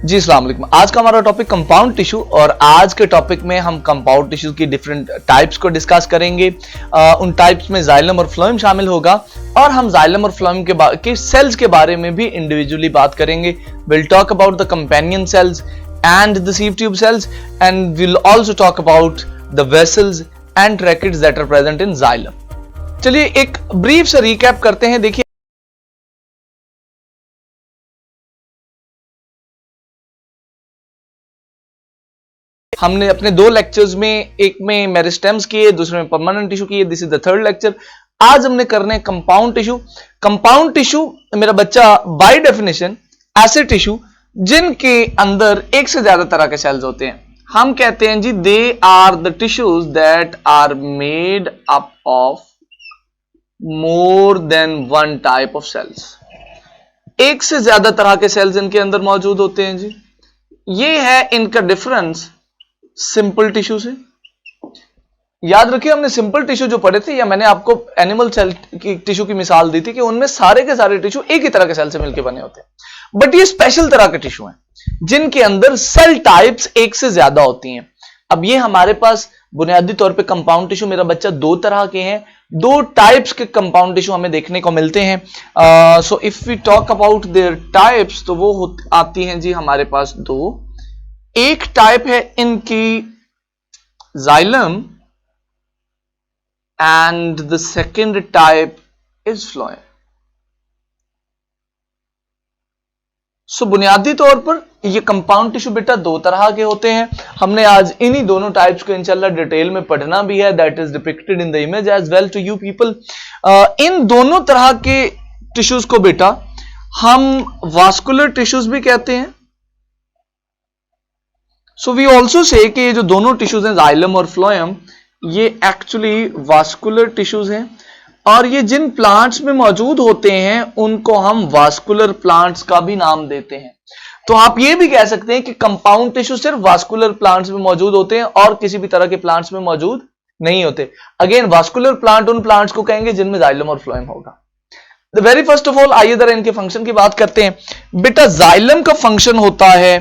जी अस्सलाम वालेकुम। आज का हमारा टॉपिक कंपाउंड टिश्यू और आज के टॉपिक में हम कंपाउंड टिश्यू की डिफरेंट टाइप्स को डिस्कस करेंगे। उन टाइप्स में जाइलम और फ्लोएम शामिल होगा और हम जाइलम और फ्लोएम के सेल्स के बारे में भी इंडिविजुअली बात करेंगे। Will talk about the companion cells and the sieve tube cells and will also talk about the vessels and tracheids that are present in xylem. चलिए एक ब्रीफ से रिकैप करते हैं। देखिए हमने अपने दो लेक्चर्स में, एक में मेरिस्टेम्स किए, दूसरे में परमानेंट टिश्यू किए। This is the third lecture. आज हमने करने कंपाउंड टिश्यू। कंपाउंड टिश्यू मेरा बच्चा बाय डेफिनेशन ऐसे टिश्यू जिनके अंदर एक से ज्यादा तरह के सेल्स होते हैं। हम कहते हैं जी they are the tissues that are made up of more than one type of cells. एक से ज्यादा तरह के सेल्स इनके अंदर मौजूद होते हैं जी। ये है इनका डिफरेंस सिंपल टिश्यू से। याद रखिए हमने सिंपल टिश्यू जो पढ़े थे या मैंने आपको एनिमल सेल की टिश्यू की मिसाल दी थी कि उनमें सारे के सारे टिश्यू एक ही तरह के सेल से मिलकर बने होते हैं। बट ये स्पेशल तरह के टिश्यू हैं जिनके अंदर सेल टाइप्स एक से ज्यादा होती हैं। अब ये हमारे पास बुनियादी तौर पे कंपाउंड टिश्यू मेरा बच्चा दो तरह के हैं, दो टाइप्स के कंपाउंड टिश्यू हमें देखने को मिलते हैं। So if we talk about their types तो वो आती हैं जी हमारे पास दो। एक टाइप है इनकी xylem and the second type is phloem. So बुनियादी तौर पर ये कंपाउंड टिश्यू बेटा दो तरह के होते हैं। हमने आज इन्हीं दोनों टाइप्स को इंशाल्लाह डिटेल में पढ़ना भी है। That is depicted in the image as well to you people. इन दोनों तरह के टिश्यूज को बेटा हम वास्कुलर टिश्यूज भी कहते हैं। सो वी ऑल्सो से कि ये जो दोनों टिश्यूज हैं जाइलम और फ्लोएम, ये एक्चुअली वास्कुलर टिश्यूज हैं और ये जिन प्लांट्स में मौजूद होते हैं उनको हम वास्कुलर प्लांट्स का भी नाम देते हैं। तो आप ये भी कह सकते हैं कि कंपाउंड टिश्यू सिर्फ वास्कुलर प्लांट्स में मौजूद होते हैं और किसी भी तरह के प्लांट्स में मौजूद नहीं होते। अगेन वास्कुलर प्लांट उन प्लांट्स को कहेंगे जिनमें जाइलम और फ्लोएम होगा। The very first of all आइए जरा इनके फंक्शन की बात करते हैं। बेटा जाइलम का फंक्शन होता है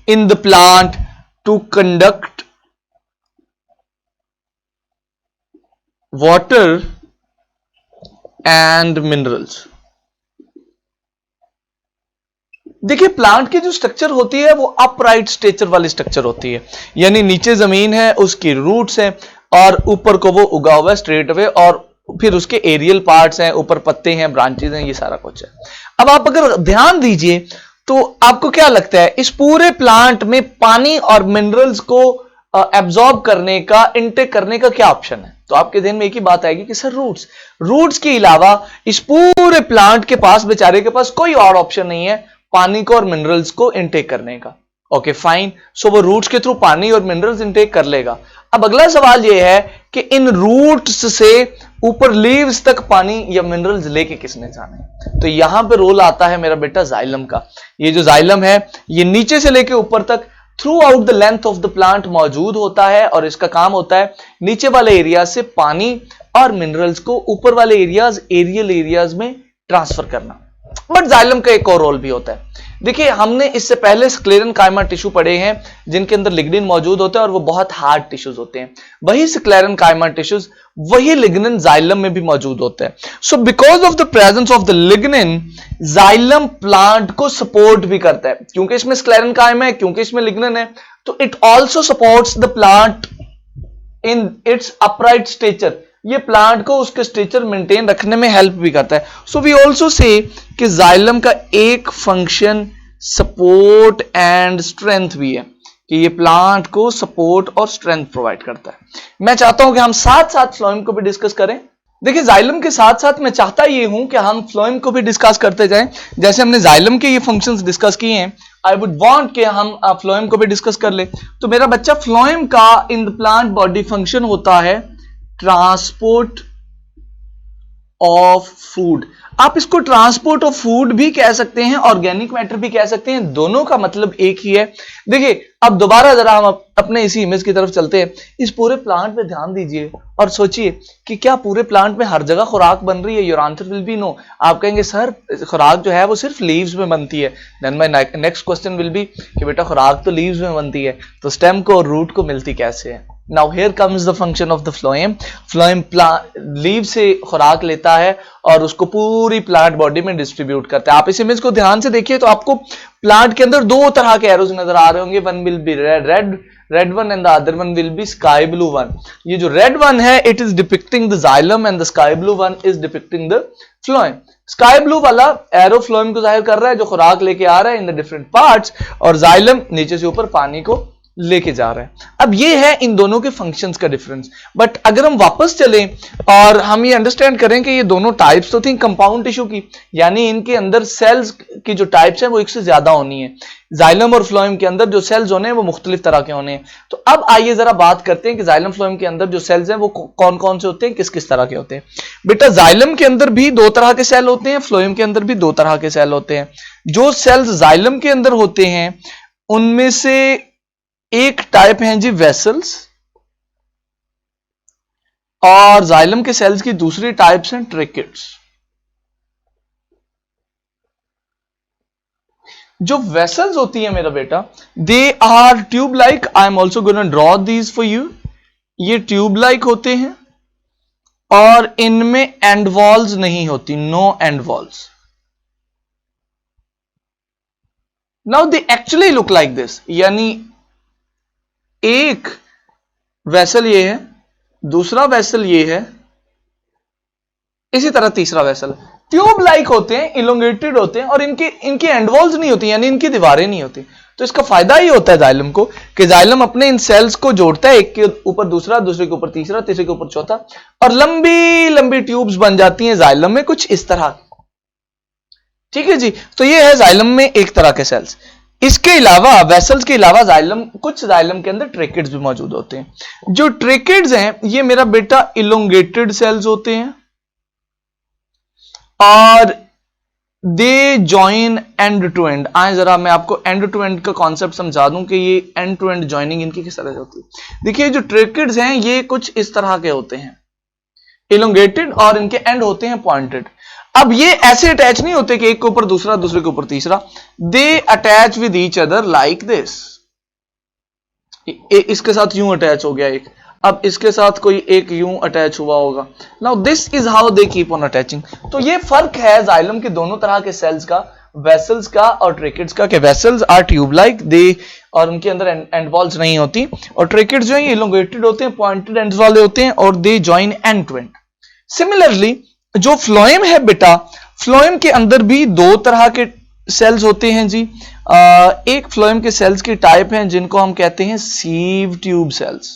in the plant to conduct water and minerals। देखिए प्लांट की जो स्ट्रक्चर होती है वो अपराइट स्ट्रक्चर वाली स्ट्रक्चर होती है, यानी नीचे जमीन है, उसकी रूट्स हैं और ऊपर को वो उगा हुआ है स्ट्रेट अवे और फिर उसके एरियल पार्ट्स हैं, ऊपर पत्ते हैं, ब्रांचेस हैं, ये सारा कुछ है। अब आप अगर ध्यान दीजिए तो आपको क्या लगता है इस पूरे प्लांट में पानी और मिनरल्स को एब्जॉर्ब करने का, इनटेक करने का क्या ऑप्शन है? तो आपके ध्यान में एक ही बात आएगी कि सर रूट्स के अलावा इस पूरे प्लांट के पास, बेचारे के पास कोई और ऑप्शन नहीं है पानी को और मिनरल्स को इनटेक करने का। Okay fine. सो वो रूट्स के थ्रू पानी और मिनरल्स इनटेक कर लेगा। अब अगला सवाल यह है कि इन रूट्स से ऊपर लीव्स तक पानी या मिनरल्स लेके किसने जाना है? तो यहां पे रोल आता है मेरा बेटा जाइलम का। ये जो जाइलम है ये नीचे से लेके ऊपर तक through out the length of the plant मौजूद होता है और इसका काम होता है नीचे वाले एरिया से पानी और मिनरल्स को ऊपर वाले एरियाज, एरियल एरियाज में ट्रांसफर करना। बट जाइलम का एक और रोल भी होता है। देखिए हमने इससे पहले स्क्लेरेनकाइमा टिश्यू पढ़े हैं जिनके अंदर लिग्निन मौजूद होता है और वो बहुत हार्ड टिश्यूज होते हैं। वही स्क्लेरेनकाइमा टिश्यूज, वही लिग्निन जाइलम में भी मौजूद होता है। So because of the presence of the lignin, xylem plant को सपोर्ट भी करता है। क्योंकि इसमें स्क्लेरेनकाइमा है, क्योंकि इसमें लिग्निन है, तो it also supports the plant in its upright structure. ये प्लांट को उसके स्ट्रक्चर मेंटेन रखने में हेल्प भी करता है। सो वी ऑल्सो से कि जाइलम का एक फंक्शन सपोर्ट एंड स्ट्रेंथ भी है कि ये प्लांट को सपोर्ट और स्ट्रेंथ प्रोवाइड करता है। मैं चाहता हूं कि हम साथ साथ फ्लोएम को भी डिस्कस करें। देखिए जाइलम के साथ साथ मैं चाहता ये हूं कि हम फ्लोएम को भी डिस्कस करते जाएं। जैसे हमने जाइलम के ये फंक्शंस डिस्कस किए हैं, आई वुड वांट कि हम फ्लोएम को भी डिस्कस कर ले। तो मेरा बच्चा फ्लोएम का in the plant body function होता है ट्रांसपोर्ट ऑफ फूड। आप इसको ट्रांसपोर्ट ऑफ फूड भी कह सकते हैं, ऑर्गेनिक मैटर भी कह सकते हैं, दोनों का मतलब एक ही है। देखिए अब दोबारा जरा हम अपने इसी इमेज की तरफ चलते हैं। इस पूरे प्लांट पे ध्यान दीजिए और सोचिए कि क्या पूरे प्लांट में हर जगह खुराक बन रही है? Your answer will be no. आप कहेंगे सर खुराक जो है वो सिर्फ लीव्स में बनती है। Then my next question will be कि बेटा खुराक तो लीव्स में बनती है, तो स्टेम को और रूट को मिलती कैसे है? Now here comes the function of the phloem. Phloem leave से खुराक लेता है और उसको पूरी प्लांट बॉडी में डिस्ट्रीब्यूट करता है। आप इस इमेज को ध्यान से देखिए तो आपको प्लांट के अंदर दो तरह के एरोज नजर आ रहे होंगे। One will be red one and the other one will be sky blue one. ये जो रेड वन है it is depicting the xylem and the sky blue one is depicting the phloem. Sky blue वाला arrow phloem को जाहिर कर रहा है जो खुराक लेके आ रहा है इन द डिफरेंट पार्ट्स, और जाइलम नीचे से ऊपर पानी को लेके जा रहा है। अब ये है इन दोनों के फंक्शंस का डिफरेंस। बट अगर हम वापस चलें और हम ये अंडरस्टैंड करें कि ये दोनों टाइप्स तो थी कंपाउंड टिश्यू की, यानी इनके अंदर सेल्स की जो टाइप्स हैं वो एक से ज्यादा होनी है। जाइलम और फ्लोएम के अंदर जो सेल्स होने हैं वो मुख्तलिफ तरह के होने हैं। तो अब आइए जरा बात करते हैं कि जाइलम फ्लोएम के अंदर जो सेल्स हैं वो कौन कौन से होते हैं, किस किस तरह के होते हैं। बेटा जाइलम के अंदर भी दो तरह के सेल होते हैं, फ्लोएम के अंदर भी दो तरह के सेल होते हैं। जो सेल्स जाइलम के अंदर होते हैं उनमें से एक टाइप है जी वेसल्स, और जाइलम के सेल्स की दूसरी टाइप्स हैं ट्रेकिड्स। जो वेसल्स होती है मेरा बेटा, they are tube like. I am also gonna draw these for you. ये ट्यूब लाइक होते हैं और इनमें एंड वॉल्स नहीं होती, no end walls. Now they actually look like this, यानी एक वेसल ये है, दूसरा वेसल ये है, इसी तरह तीसरा वेसल। ट्यूब लाइक होते हैं, इलोंगेटेड होते हैं और इनकी एंडवॉल्स नहीं होती, यानी इनकी दीवारें नहीं होती। तो इसका फायदा ही होता है जाइलम को कि जाइलम अपने इन सेल्स को जोड़ता है, एक के ऊपर दूसरा, दूसरे के ऊपर तीसरा, तीसरे के ऊपर चौथा, और लंबी लंबी ट्यूब्स बन जाती हैं जाइलम में कुछ इस तरह। ठीक है जी, तो ये है जाइलम में एक तरह के सेल्स। इसके अलावा वेसल्स के अलावा कुछ जाइलम के अंदर ट्रेकिड्स भी मौजूद होते हैं। जो ट्रेकिड्स हैं ये मेरा बेटा इलोंगेटेड सेल्स होते हैं और they join end to end. आए जरा मैं आपको एंड टू एंड का कॉन्सेप्ट समझा दूं कि ये एंड टू एंड जॉइनिंग इनकी किस तरह से होती है। देखिए जो ट्रेकिड्स हैं ये कुछ इस तरह के होते हैं, इलोंगेटेड, और इनके एंड होते हैं पॉइंटेड। अब ये ऐसे अटैच नहीं होते कि एक के ऊपर दूसरा, दूसरे के ऊपर तीसरा। दे attach with each other like this. इसके साथ यूं अटैच हो गया एक, अब इसके साथ कोई एक यूं अटैच हुआ होगा। Now this is how they keep on attaching. तो ये फर्क है जाइलम के दोनों तरह के सेल्स का, वेसल्स का और ट्रेकिड्स का, कि vessels are tube like they, और उनके अंदर एंड वॉल्स नहीं होती, और ट्रेकिड्स जो है इलोंगेटेड होते हैं, पॉइंटेड एंड्स वाले होते हैं, और they join end to end. Similarly जो फ्लोएम है बेटा, फ्लोएम के अंदर भी दो तरह के सेल्स होते हैं जी। एक फ्लोएम के सेल्स की टाइप हैं जिनको हम कहते हैं सीव ट्यूब सेल्स,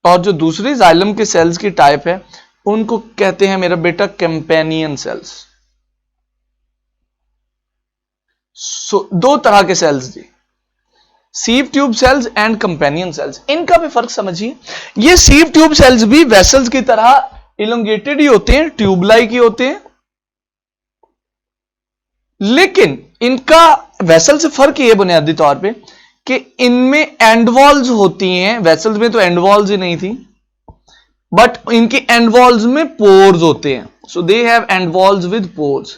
और जो दूसरी जाइलम के सेल्स की टाइप है उनको कहते हैं मेरा बेटा कंपेनियन सेल्स। दो तरह के सेल्स जी, sieve tube cells and companion cells. इनका भी फर्क समझिए। ये सीव ट्यूब सेल्स भी वेसल्स की तरह इलोंगेटेड ही होते हैं, ट्यूब लाइक ही होते हैं, लेकिन इनका वेसल से फर्क ये बुनियादी तौर पे कि इनमें एंड वॉल्स होती हैं। वेसल्स में तो एंड वॉल्स ही नहीं थी, बट इनकी एंड वॉल्स में पोर्स होते हैं। So they have end walls with pores,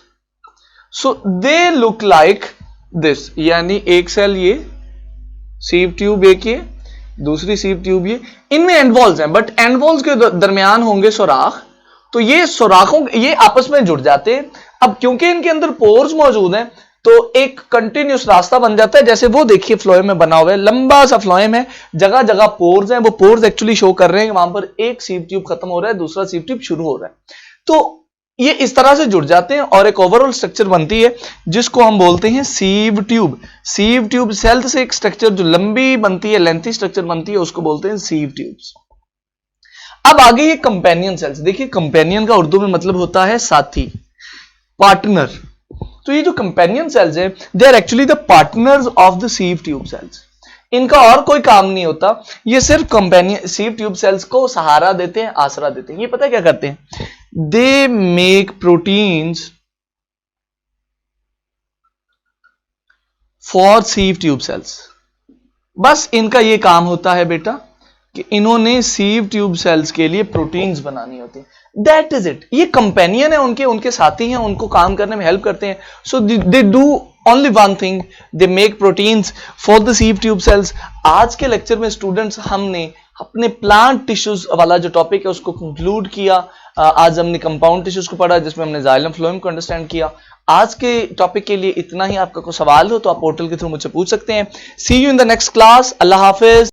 so they look like this. यानी एक सेल ये सीव ट्यूब, एक ये दूसरी सीव ट्यूब, ये इनमें एंड वॉल्स हैं, बट एंड वॉल्स के दरमियान होंगे सुराख। तो ये सुराखों ये आपस में जुड़ जाते हैं। अब क्योंकि इनके अंदर पोर्स मौजूद हैं तो एक कंटिन्यूस रास्ता बन जाता है। जैसे वो देखिए फ्लोएम में बना हुआ है, लंबा सा फ्लोएम है, जगह जगह पोर्स हैं। वो पोर्स एक्चुअली शो कर रहे हैं वहां पर एक सीव ट्यूब खत्म हो रहा है, दूसरा सीव ट्यूब शुरू हो रहा है। तो ये इस तरह से जुड़ जाते हैं और एक ओवरऑल स्ट्रक्चर बनती है जिसको हम बोलते हैं sieve tube. Sieve tube cell से एक स्ट्रक्चर जो लंबी बनती है, लेंथी स्ट्रक्चर बनती है, उसको बोलते हैं सीव ट्यूब्स। अब आगे ये कंपेनियन सेल्स। देखिए कंपेनियन का उर्दू में मतलब होता है साथी, पार्टनर। तो ये जो कंपेनियन सेल्स है they are actually the partners of the sieve tube cells. इनका और कोई काम नहीं होता, ये सिर्फ कंपेनियन सीव ट्यूब सेल्स को सहारा देते हैं, आसरा देते हैं। ये पता है क्या करते हैं, दे make proteins for सीव tube sales. बस इनका ये काम होता है बेटा कि इन्होंने सीव ट्यूब सेल्स के लिए प्रोटीन्स बनानी होती है, दैट इज इट। ये कंपेनियन है उनके, उनके साथी हैं, उनको काम करने में हेल्प करते हैं। So they do only one thing, they make proteins for the sieve tube cells. आज के लेक्चर में स्टूडेंट्स हमने अपने प्लांट टिश्यूज वाला जो टॉपिक है उसको कंक्लूड किया। आज हमने कंपाउंड टिश्यूज को पढ़ा जिसमें हमने जाइलम फ्लोएम को अंडरस्टैंड किया। आज के टॉपिक के लिए इतना ही। आपका कोई सवाल हो तो आप पोर्टल के थ्रू मुझसे पूछ सकते हैं। See you in the next class. अल्लाह हाफिज।